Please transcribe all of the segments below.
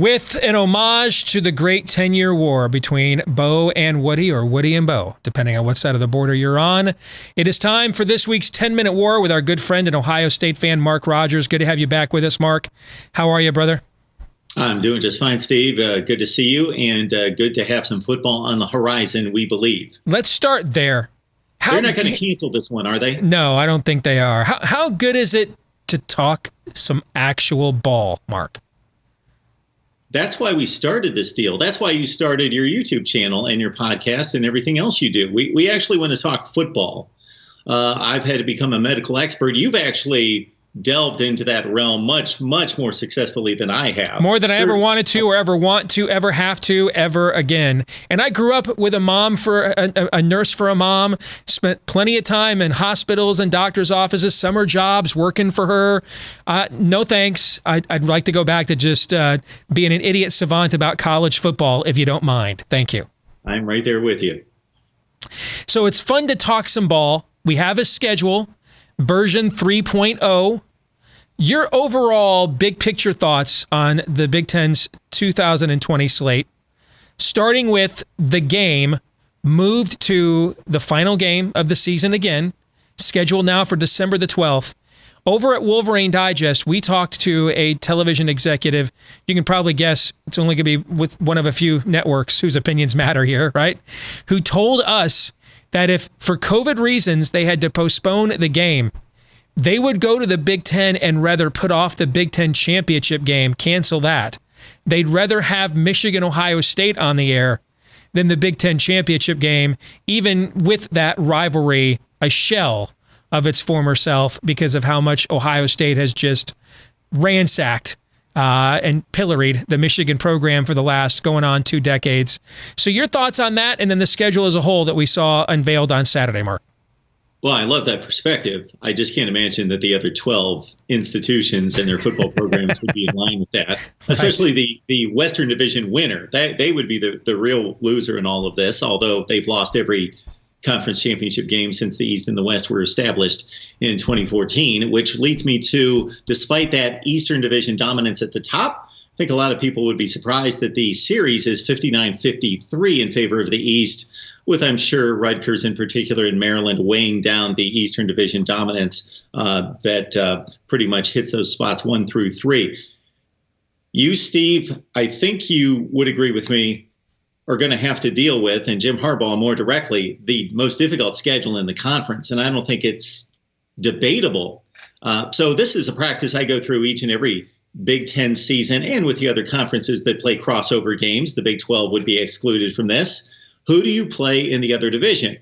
With an homage to the great 10-year war between Bo and Woody, or Woody and Bo, depending on what side of the border you're on, it is time for this week's 10-minute war with our good friend and Ohio State fan, Mark Rogers. Good to have you back with us, Mark. How are you, brother? I'm doing just fine, Steve. Good to see you, and good to have some football on the horizon, we believe. Let's start there. They're not going to cancel this one, are they? No, I don't think they are. How good is it to talk some actual ball, Mark? That's why we started this deal. That's why you started your YouTube channel and your podcast and everything else you do. We actually want to talk football. I've had to become a medical expert. You've actually delved into that realm much more successfully than I have. More than I ever wanted to, or ever want to, ever have to, ever again. And I grew up with a mom for a nurse for a mom, spent plenty of time in hospitals and doctors' offices, summer jobs working for her. No thanks. I'd like to go back to just being an idiot savant about college football, if you don't mind. Thank you. I'm right there with you. So it's fun to talk some ball. We have a schedule. Version 3.0. Your overall big picture thoughts on the Big Ten's 2020 slate, starting with the game moved to the final game of the season again, scheduled now for December the 12th. Over at Wolverine Digest, we talked to a television executive. You can probably guess it's only going to be with one of a few networks whose opinions matter here, right? Who told us that if for COVID reasons they had to postpone the game, they would go to the Big Ten and rather put off the Big Ten championship game, cancel that. They'd rather have Michigan-Ohio State on the air than the Big Ten championship game, even with that rivalry a shell of its former self because of how much Ohio State has just ransacked and pilloried the Michigan program for the last going on 2 decades. So your thoughts on that, and then the schedule as a whole that we saw unveiled on Saturday, Mark? Well, I love that perspective. I just can't imagine that the other 12 institutions and their football programs would be in line with that, especially the Western Division winner. They would be the real loser in all of this, although they've lost every conference championship game since the East and the West were established in 2014, which leads me to, despite that Eastern Division dominance at the top, I think a lot of people would be surprised that the series is 59-53 in favor of the East, with, I'm sure, Rutgers in particular and Maryland weighing down the Eastern Division dominance that pretty much hits those spots 1 through 3. You, Steve, I think you would agree with me, are going to have to deal with, and Jim Harbaugh more directly, the most difficult schedule in the conference. And I don't think it's debatable. So this is a practice I go through each and every Big Ten season, and with the other conferences that play crossover games. The Big 12 would be excluded from this. Who do you play in the other division?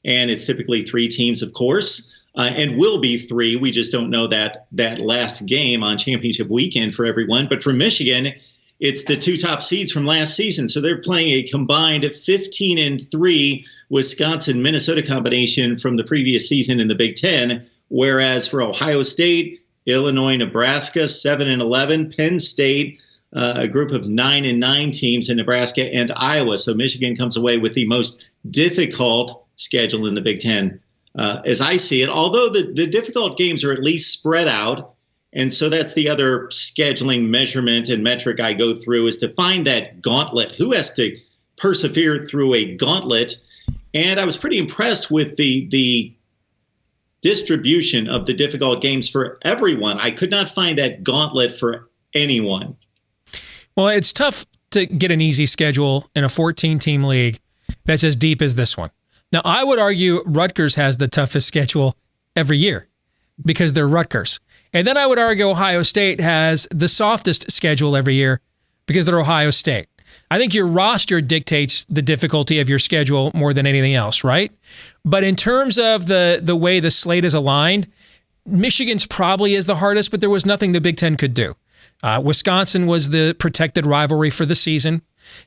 And it's typically 3 teams, of course, and will be 3. We just don't know that last game on championship weekend for everyone. But for Michigan, it's the 2 top seeds from last season. So they're playing a combined 15-3 Wisconsin-Minnesota combination from the previous season in the Big Ten. Whereas for Ohio State, Illinois, Nebraska, 7-11, Penn State, a group of 9-9 teams in Nebraska and Iowa. So Michigan comes away with the most difficult schedule in the Big Ten, as I see it. Although the difficult games are at least spread out. And so that's the other scheduling measurement and metric I go through, is to find that gauntlet. Who has to persevere through a gauntlet? And I was pretty impressed with the distribution of the difficult games for everyone. I could not find that gauntlet for anyone. Well, it's tough to get an easy schedule in a 14-team league that's as deep as this one. Now, I would argue Rutgers has the toughest schedule every year because they're Rutgers. And then I would argue Ohio State has the softest schedule every year because they're Ohio State. I think your roster dictates the difficulty of your schedule more than anything else, right? But in terms of the way the slate is aligned, Michigan's probably is the hardest, but there was nothing the Big Ten could do. Wisconsin was the protected rivalry for the season.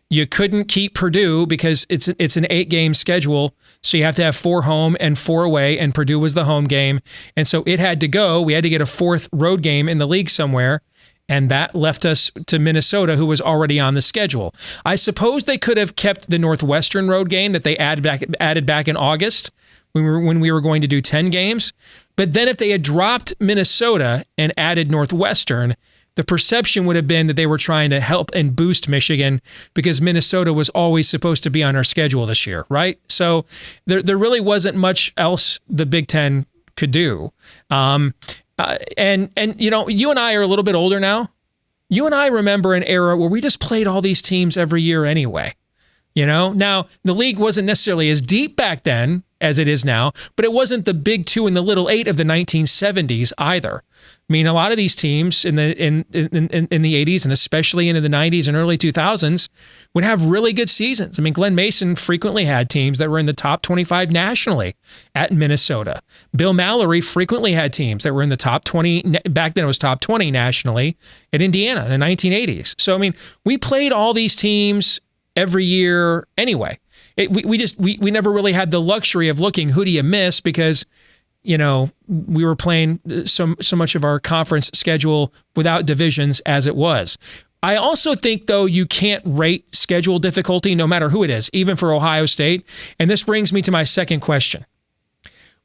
You couldn't keep Purdue because it's an 8-game schedule, so you have to have 4 home and 4 away, and Purdue was the home game. And so it had to go. We had to get a 4th road game in the league somewhere, and that left us to Minnesota, who was already on the schedule. I suppose they could have kept the Northwestern road game that they added back in August when we were going to do 10 games. But then if they had dropped Minnesota and added Northwestern, the perception would have been that they were trying to help and boost Michigan because Minnesota was always supposed to be on our schedule this year, right? So there really wasn't much else the Big Ten could do. And you know, you and I are a little bit older now. You and I remember an era where we just played all these teams every year anyway. You know, now the league wasn't necessarily as deep back then as it is now, but it wasn't the Big Two and the Little Eight of the 1970s either. I mean, a lot of these teams in the 80s and especially into the 90s and early 2000s would have really good seasons. I mean, Glenn Mason frequently had teams that were in the top 25 nationally at Minnesota. Bill Mallory frequently had teams that were in the top 20. Back then it was top 20 nationally at Indiana in the 1980s. So, I mean, we played all these teams every year anyway. We never really had the luxury of looking, who do you miss? Because, you know, we were playing so much of our conference schedule without divisions as it was. I also think, though, you can't rate schedule difficulty no matter who it is, even for Ohio State. And this brings me to my second question.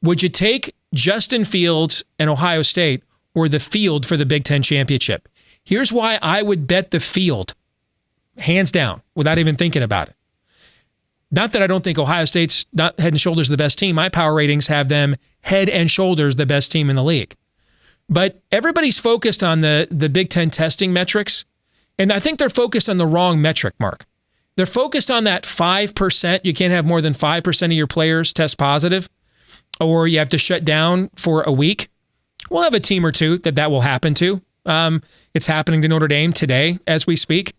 Would you take Justin Fields and Ohio State or the field for the Big Ten championship? Here's why I would bet the field, hands down, without even thinking about it. Not that I don't think Ohio State's not head and shoulders the best team. My power ratings have them head and shoulders the best team in the league. But everybody's focused on the Big Ten testing metrics, and I think they're focused on the wrong metric, Mark. They're focused on that 5%. You can't have more than 5% of your players test positive, or you have to shut down for a week. We'll have a team or two that will happen to. It's happening to Notre Dame today as we speak.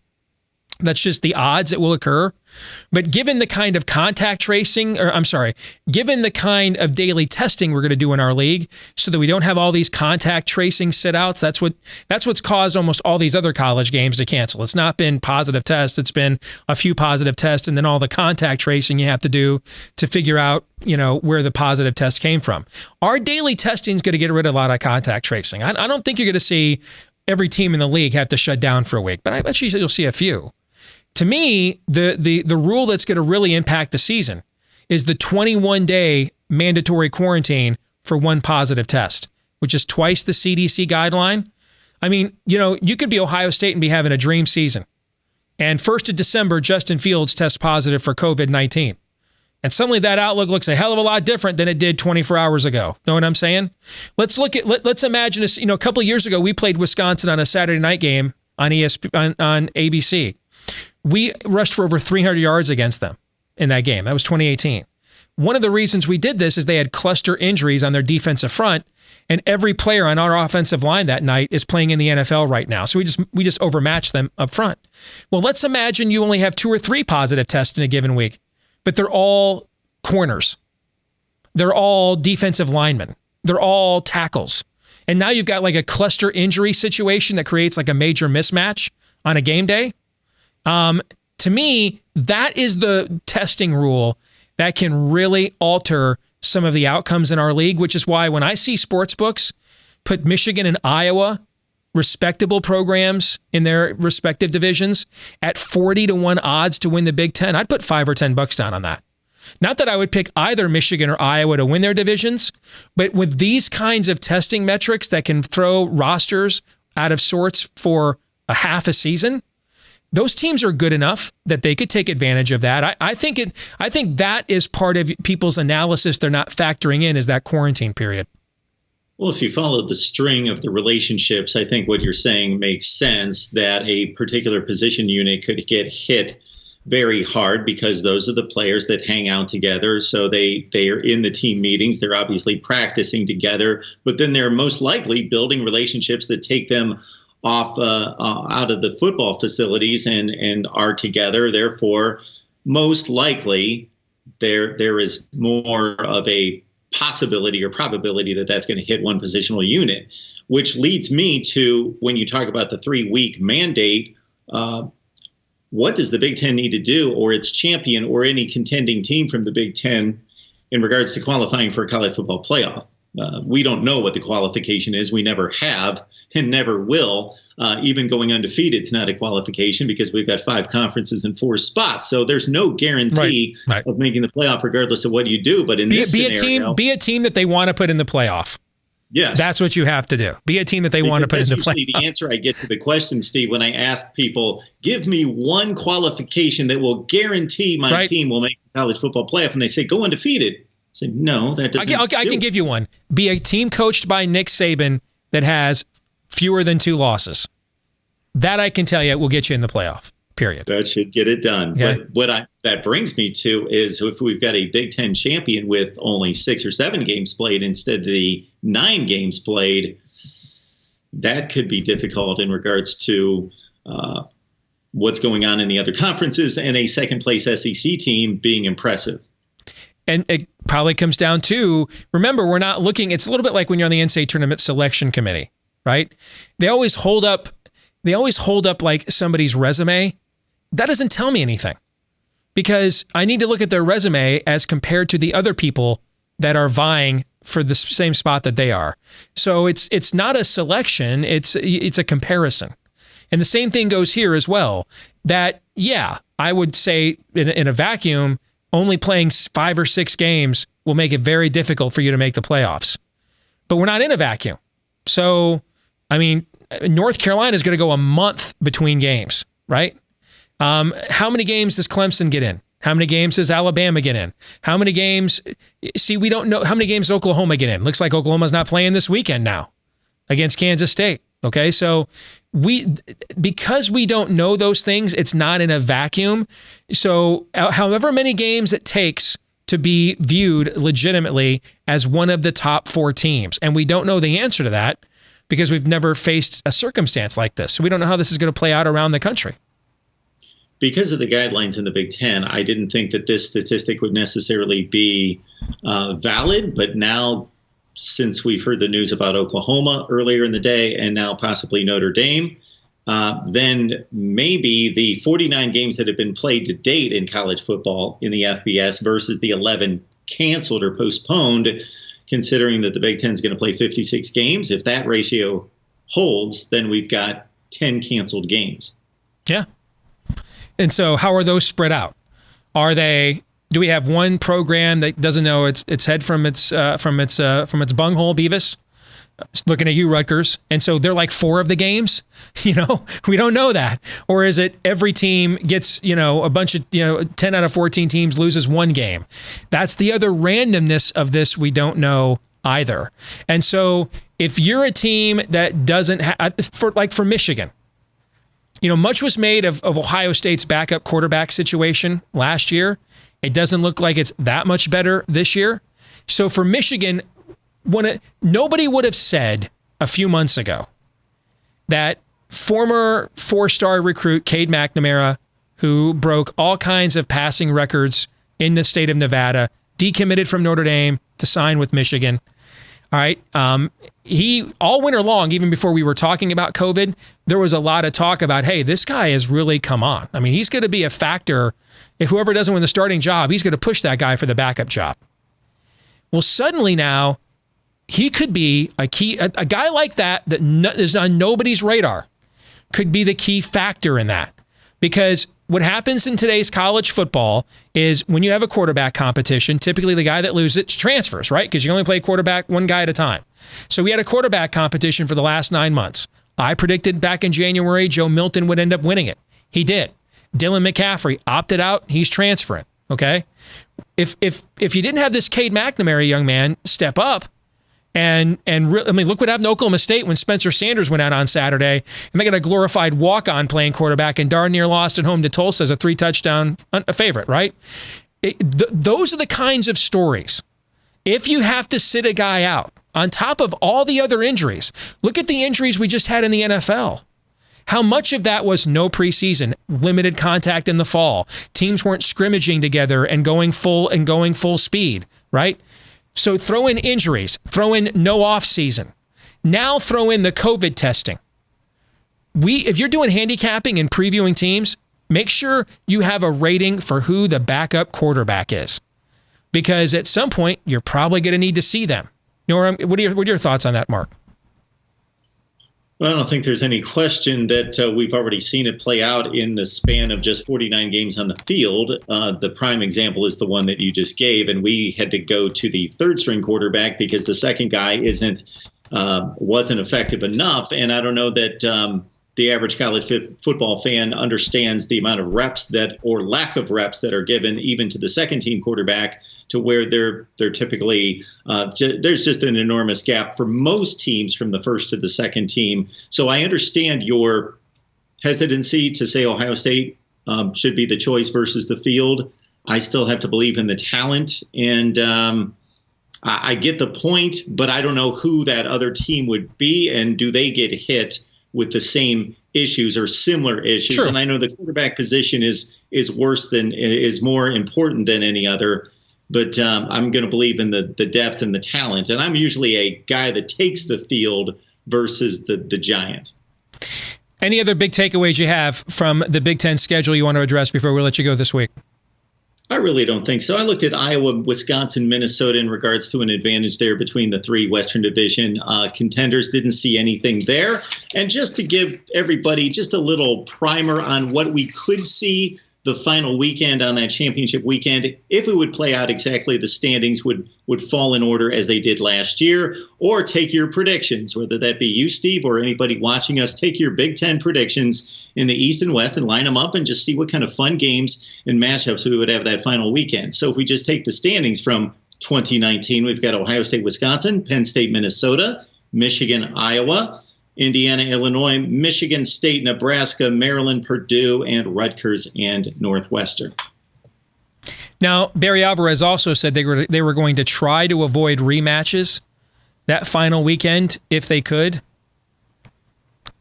That's just the odds it will occur. But given the kind of contact tracing, given the kind of daily testing we're going to do in our league so that we don't have all these contact tracing sit-outs, that's what's caused almost all these other college games to cancel. It's not been positive tests. It's been a few positive tests and then all the contact tracing you have to do to figure out, you know, where the positive test came from. Our daily testing is going to get rid of a lot of contact tracing. I don't think you're going to see every team in the league have to shut down for a week, but I bet you'll see a few. To me, the rule that's going to really impact the season is the 21-day mandatory quarantine for one positive test, which is twice the CDC guideline. I mean, you know, you could be Ohio State and be having a dream season. And 1st of December, Justin Fields tests positive for COVID-19. And suddenly that outlook looks a hell of a lot different than it did 24 hours ago. Know what I'm saying? Let's imagine this. You know, a couple of years ago, we played Wisconsin on a Saturday night game on on ABC. We rushed for over 300 yards against them in that game. That was 2018. One of the reasons we did this is they had cluster injuries on their defensive front, and every player on our offensive line that night is playing in the NFL right now. So we just overmatched them up front. Well, let's imagine you only have 2 or 3 positive tests in a given week, but they're all corners. They're all defensive linemen. They're all tackles. And now you've got like a cluster injury situation that creates like a major mismatch on a game day. To me, that is the testing rule that can really alter some of the outcomes in our league, which is why when I see sports books put Michigan and Iowa, respectable programs in their respective divisions, at 40-1 odds to win the Big Ten, I'd put $5 or $10 down on that. Not that I would pick either Michigan or Iowa to win their divisions, but with these kinds of testing metrics that can throw rosters out of sorts for a half a season, those teams are good enough that they could take advantage of that. I think that is part of people's analysis they're not factoring in is that quarantine period. Well, if you follow the string of the relationships, I think what you're saying makes sense, that a particular position unit could get hit very hard because those are the players that hang out together. So they are in the team meetings. They're obviously practicing together, but then they're most likely building relationships that take them off out of the football facilities and are together. Therefore, most likely there is more of a possibility or probability that that's going to hit one positional unit, which leads me to, when you talk about the 3-week mandate, what does the Big Ten need to do, or its champion or any contending team from the Big Ten, in regards to qualifying for a college football playoff? We don't know what the qualification is. We never have and never will. Even going undefeated is not a qualification because we've got 5 conferences and 4 spots. So there's no guarantee of making the playoff regardless of what you do. But in this scenario, be a team that they want to put in the playoff. Yes. That's what you have to do. Be a team that they want to put into play. That's usually the answer I get to the question, Steve, when I ask people, give me one qualification that will guarantee my team will make the college football playoff. And they say, go undefeated. I say, no, that doesn't. I can give you one. Be a team coached by Nick Saban that has fewer than 2 losses. That I can tell you will get you in the playoff, period. That should get it done. Okay. But what that brings me to is if we've got a Big Ten champion with only 6 or 7 games played instead of the 9 games played, that could be difficult in regards to what's going on in the other conferences and a second-place SEC team being impressive. And it probably comes down to, remember, we're not looking, it's a little bit like when you're on the NCAA tournament selection committee, right? They always hold up like somebody's resume. That doesn't tell me anything, because I need to look at their resume as compared to the other people that are vying for the same spot that they are. So it's not a selection, it's a comparison. And the same thing goes here as well, that, yeah, I would say in a vacuum, only playing 5 or 6 games will make it very difficult for you to make the playoffs. But we're not in a vacuum. So, I mean, North Carolina is going to go a month between games, right? How many games does Clemson get in? How many games does Alabama get in? How many games? See, we don't know how many games Oklahoma get in. Looks like Oklahoma's not playing this weekend now against Kansas State. Okay, so because we don't know those things, it's not in a vacuum. So however many games it takes to be viewed legitimately as one of the top 4 teams, and we don't know the answer to that because we've never faced a circumstance like this. So we don't know how this is going to play out around the country. Because of the guidelines in the Big Ten, I didn't think that this statistic would necessarily be valid, but now, since we've heard the news about Oklahoma earlier in the day and now possibly Notre Dame, then maybe the 49 games that have been played to date in college football in the FBS versus the 11 canceled or postponed, considering that the Big Ten is going to play 56 games, if that ratio holds, then we've got 10 canceled games. Yeah. And so how are those spread out? Do we have one program that doesn't know its head from its bunghole, Beavis? Looking at you, Rutgers. And so they're like 4 of the games, we don't know that. Or is it every team gets, a bunch of, 10 out of 14 teams loses 1 game? That's the other randomness of this we don't know either. And so if you're a team that doesn't have, for Michigan, much was made of Ohio State's backup quarterback situation last year. It doesn't look like it's that much better this year. So for Michigan, nobody would have said a few months ago that former 4-star recruit Cade McNamara, who broke all kinds of passing records in the state of Nevada, decommitted from Notre Dame to sign with Michigan. All right. He, all winter long, even before we were talking about COVID, there was a lot of talk about, hey, this guy has really come on. I mean, he's going to be a factor. If whoever doesn't win the starting job, he's going to push that guy for the backup job. Well, suddenly now, he could be a guy like that is on nobody's radar, could be the key factor in that. Because what happens in today's college football is when you have a quarterback competition, typically the guy that loses transfers, right? Because you only play quarterback 1 guy at a time. So we had a quarterback competition for the last 9 months. I predicted back in January Joe Milton would end up winning it. He did. Dylan McCaffrey opted out. He's transferring. Okay. If you didn't have this Cade McNamara young man step up, look what happened to Oklahoma State when Spencer Sanders went out on Saturday, and they got a glorified walk-on playing quarterback and darn near lost at home to Tulsa as a 3-touchdown favorite, right? Those are the kinds of stories. If you have to sit a guy out on top of all the other injuries, look at the injuries we just had in the NFL. How much of that was no preseason, limited contact in the fall, teams weren't scrimmaging together and going full speed, right? So throw in injuries, throw in no off season. Now throw in the COVID testing. If you're doing handicapping and previewing teams, make sure you have a rating for who the backup quarterback is, because at some point you're probably going to need to see them. What are your thoughts on that, Mark? Well, I don't think there's any question that we've already seen it play out in the span of just 49 games on the field. The prime example is the one that you just gave, and we had to go to the 3rd-string quarterback because the second guy isn't wasn't effective enough. And I don't know that the average college football fan understands the amount of reps that, or lack of reps that are given even to the second team quarterback, to where they're typically there's just an enormous gap for most teams from the first to the second team. So I understand your hesitancy to say Ohio State should be the choice versus the field. I still have to believe in the talent, and I get the point, but I don't know who that other team would be, and do they get hit with the same issues or similar issues? True. And I know the quarterback position is more important than any other, but I'm going to believe in the depth and the talent. And I'm usually a guy that takes the field versus the giant. Any other big takeaways you have from the Big Ten schedule you want to address before we let you go this week? I really don't think so. I looked at Iowa, Wisconsin, Minnesota in regards to an advantage there between the three Western Division contenders. Didn't see anything there. And just to give everybody just a little primer on what we could see the final weekend on that championship weekend, if it would play out exactly, the standings would fall in order as they did last year. Or take your predictions, whether that be you, Steve, or anybody watching us. Take your Big Ten predictions in the East and West and line them up and just see what kind of fun games and matchups we would have that final weekend. So if we just take the standings from 2019, we've got Ohio State, Wisconsin, Penn State, Minnesota, Michigan, Iowa, Indiana, Illinois, Michigan State, Nebraska, Maryland, Purdue, and Rutgers and Northwestern. Now, Barry Alvarez also said they were going to try to avoid rematches that final weekend if they could.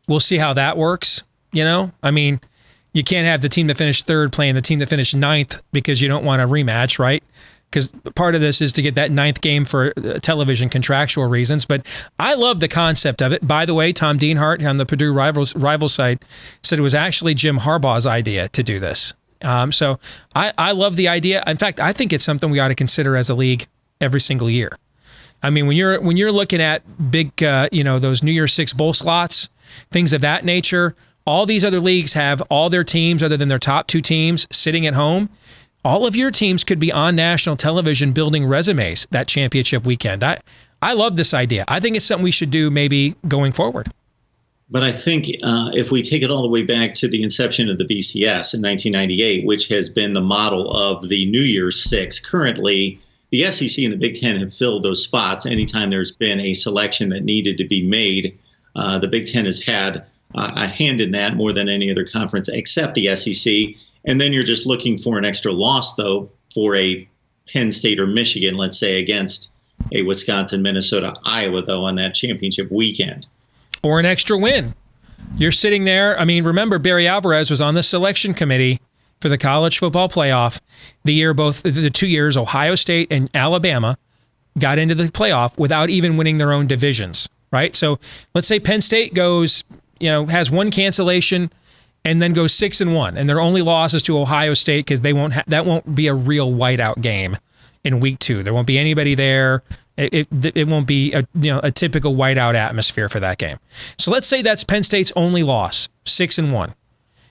We'll see how that works. You know, I mean, you can't have the team that finished third playing the team that finished ninth because you don't want a rematch, right? Because part of this is to get that ninth game for television contractual reasons. But I love the concept of it. By the way, Tom Dienhart on the Purdue rival site said it was actually Jim Harbaugh's idea to do this. So I love the idea. In fact, I think it's something we ought to consider as a league every single year. I mean, when you're looking at big, those New Year's Six bowl slots, things of that nature, all these other leagues have all their teams other than their top two teams sitting at home. All of your teams could be on national television building resumes that championship weekend. I love this idea. I think it's something we should do maybe going forward. But I think if we take it all the way back to the inception of the BCS in 1998, which has been the model of the New Year's Six, currently the SEC and the Big Ten have filled those spots anytime there's been a selection that needed to be made. The Big Ten has had a hand in that more than any other conference except the SEC. And then you're just looking for an extra loss, though, for a Penn State or Michigan, let's say, against a Wisconsin, Minnesota, Iowa, though, on that championship weekend. Or an extra win. You're sitting there. I mean, remember, Barry Alvarez was on the selection committee for the college football playoff the 2 years Ohio State and Alabama got into the playoff without even winning their own divisions, right? So let's say Penn State goes, has one cancellation and then goes 6-1, and their only loss is to Ohio State because they that won't be a real whiteout game in week 2. There won't be anybody there. It won't be a typical whiteout atmosphere for that game. So let's say that's Penn State's only loss, 6-1,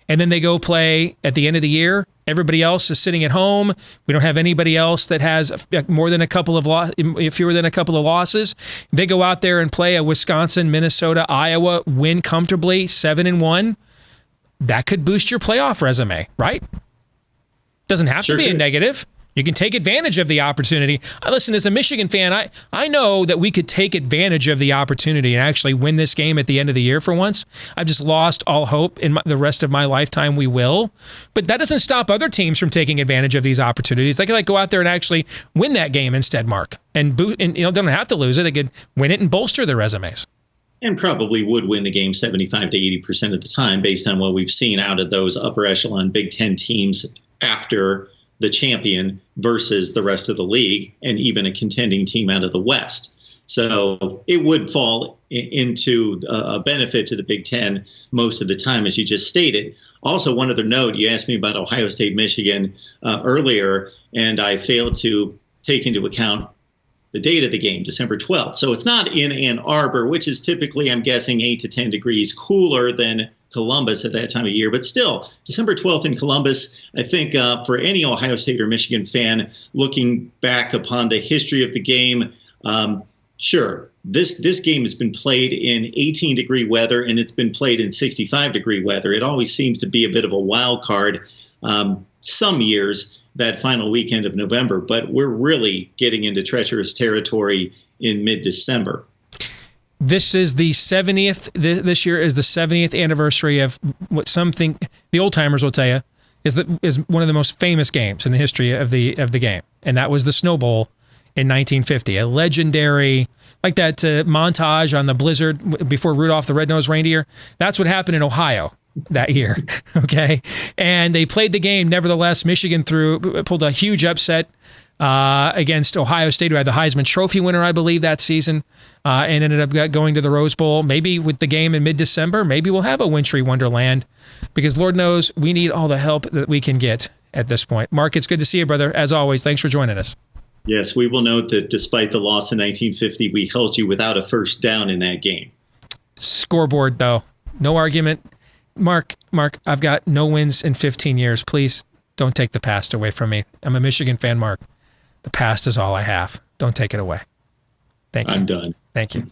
and then they go play at the end of the year. Everybody else is sitting at home. We don't have anybody else that has fewer than a couple of losses. They go out there and play a Wisconsin, Minnesota, Iowa, win comfortably, 7-1. That could boost your playoff resume, right? Doesn't have to be a negative. You can take advantage of the opportunity. Listen, as a Michigan fan, I know that we could take advantage of the opportunity and actually win this game at the end of the year for once. I've just lost all hope in the rest of my lifetime we will. But that doesn't stop other teams from taking advantage of these opportunities. They could go out there and actually win that game instead, Mark. And they don't have to lose it. They could win it and bolster their resumes. And probably would win the game 75 to 80% of the time based on what we've seen out of those upper echelon Big Ten teams after the champion versus the rest of the league and even a contending team out of the West. So it would fall into a benefit to the Big Ten most of the time, as you just stated. Also, one other note, you asked me about Ohio State, Michigan earlier, and I failed to take into account the date of the game, December 12th. So it's not in Ann Arbor, which is typically, I'm guessing, 8 to 10 degrees cooler than Columbus at that time of year. But still, December 12th in Columbus, I think for any Ohio State or Michigan fan looking back upon the history of the game, Sure. This game has been played in 18-degree weather, and it's been played in 65-degree weather. It always seems to be a bit of a wild card some years, that final weekend of November, but we're really getting into treacherous territory in mid-December. This is the 70th, this year is the 70th anniversary of what some think, the old-timers will tell you, is one of the most famous games in the history of the game, and that was the Snow Bowl in 1950, a legendary, like that montage on the blizzard before Rudolph the Red-Nosed Reindeer. That's what happened in Ohio that year, okay? And they played the game. Nevertheless, Michigan pulled a huge upset against Ohio State, who had the Heisman Trophy winner, I believe, that season, and ended up going to the Rose Bowl. Maybe with the game in mid-December, maybe we'll have a wintry wonderland, because Lord knows we need all the help that we can get at this point. Mark, it's good to see you, brother. As always, thanks for joining us. Yes, we will note that despite the loss in 1950, we held you without a first down in that game. Scoreboard, though. No argument. Mark, I've got no wins in 15 years. Please don't take the past away from me. I'm a Michigan fan, Mark. The past is all I have. Don't take it away. Thank you. I'm done. Thank you.